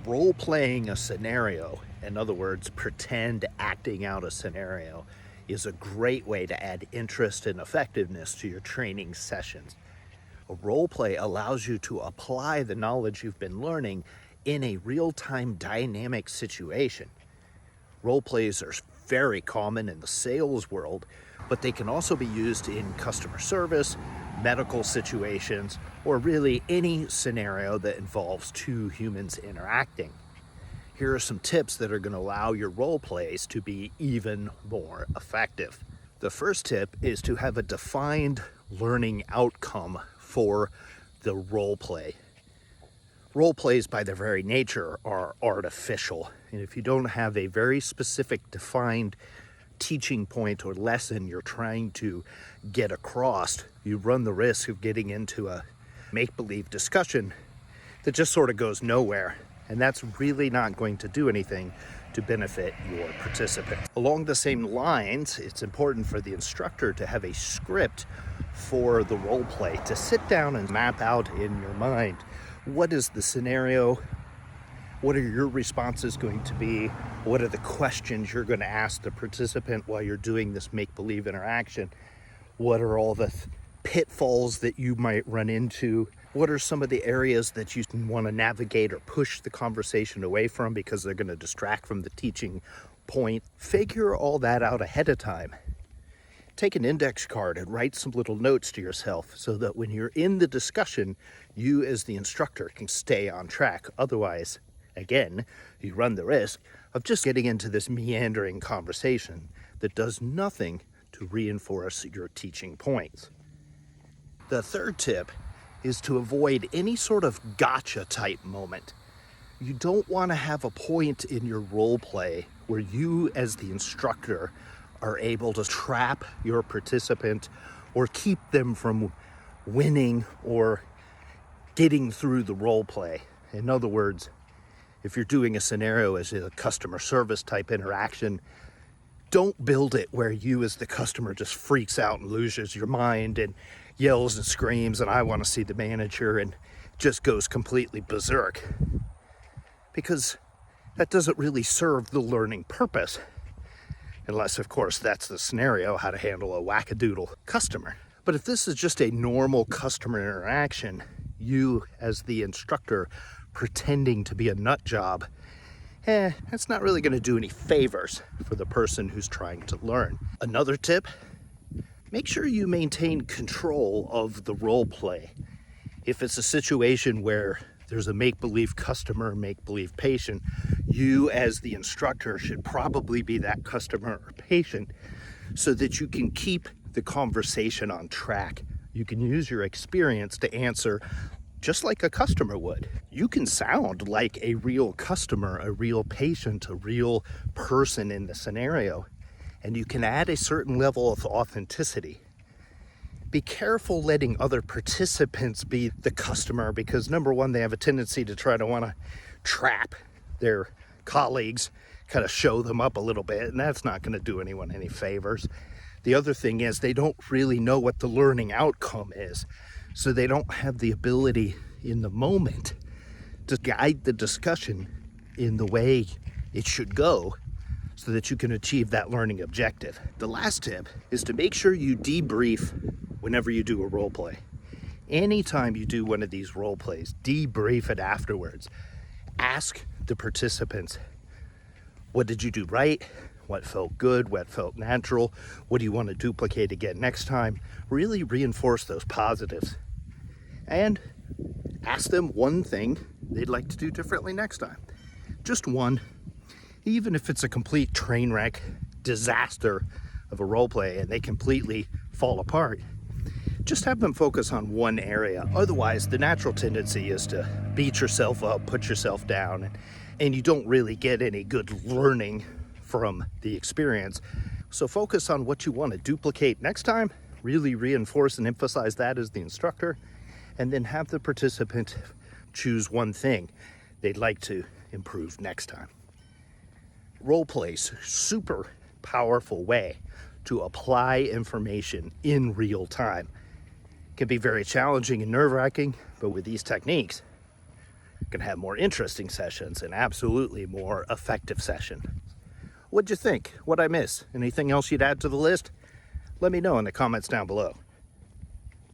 Role-playing a scenario, in other words, pretend acting out a scenario, is a great way to add interest and effectiveness to your training sessions. A role play allows you to apply the knowledge you've been learning in a real-time dynamic situation. Role plays are very common in the sales world, but they can also be used in customer service, medical situations, or really any scenario that involves two humans interacting. Here are some tips that are going to allow your role plays to be even more effective. The first tip is to have a defined learning outcome for the role play. Role plays by their very nature are artificial, and if you don't have a very specific defined teaching point or lesson you're trying to get across, you run the risk of getting into a make-believe discussion that just sort of goes nowhere, and that's really not going to do anything to benefit your participants. Along the same lines, it's important for the instructor to have a script for the role play, to sit down and map out in your mind what is the scenario, what are your responses going to be, what are the questions you're going to ask the participant while you're doing this make-believe interaction, what are all the pitfalls that you might run into, what are some of the areas that you want to navigate or push the conversation away from because they're going to distract from the teaching point. Figure all that out ahead of time. Take an index card and write some little notes to yourself so that when you're in the discussion, you as the instructor can stay on track. Otherwise, again, you run the risk of just getting into this meandering conversation that does nothing to reinforce your teaching points. The third tip is to avoid any sort of gotcha type moment. You don't want to have a point in your role play where you as the instructor are able to trap your participant or keep them from winning or getting through the role play. In other words, if you're doing a scenario as a customer service type interaction, don't build it where you as the customer just freaks out and loses your mind and yells and screams and I want to see the manager and just goes completely berserk, because that doesn't really serve the learning purpose. Unless, of course, that's the scenario, how to handle a wackadoodle customer. But if this is just a normal customer interaction, you as the instructor pretending to be a nut job, that's not really going to do any favors for the person who's trying to learn. Another tip, make sure you maintain control of the role play. If it's a situation where there's a make-believe customer, make-believe patient, you as the instructor should probably be that customer or patient so that you can keep the conversation on track. You can use your experience to answer just like a customer would. You can sound like a real customer, a real patient, a real person in the scenario, and you can add a certain level of authenticity. Be careful letting other participants be the customer because, number one, they have a tendency to try to want to trap their colleagues, kind of show them up a little bit, and that's not going to do anyone any favors. The other thing is they don't really know what the learning outcome is, so they don't have the ability in the moment to guide the discussion in the way it should go so that you can achieve that learning objective. The last tip is to make sure you debrief whenever you do a role play. Anytime you do one of these role plays, debrief it afterwards. Ask the participants, what did you do right? What felt good? What felt natural? What do you want to duplicate again next time? Really reinforce those positives. And ask them one thing they'd like to do differently next time. Just one. Even if it's a complete train wreck disaster of a role play and they completely fall apart, just have them focus on one area. Otherwise, the natural tendency is to beat yourself up, put yourself down, and you don't really get any good learning from the experience. So focus on what you want to duplicate next time, really reinforce and emphasize that as the instructor, and then have the participant choose one thing they'd like to improve next time. Role plays, super powerful way to apply information in real time. It can be very challenging and nerve-wracking, but with these techniques, can have more interesting sessions and absolutely more effective sessions. What'd you think? What'd I miss? Anything else you'd add to the list? Let me know in the comments down below.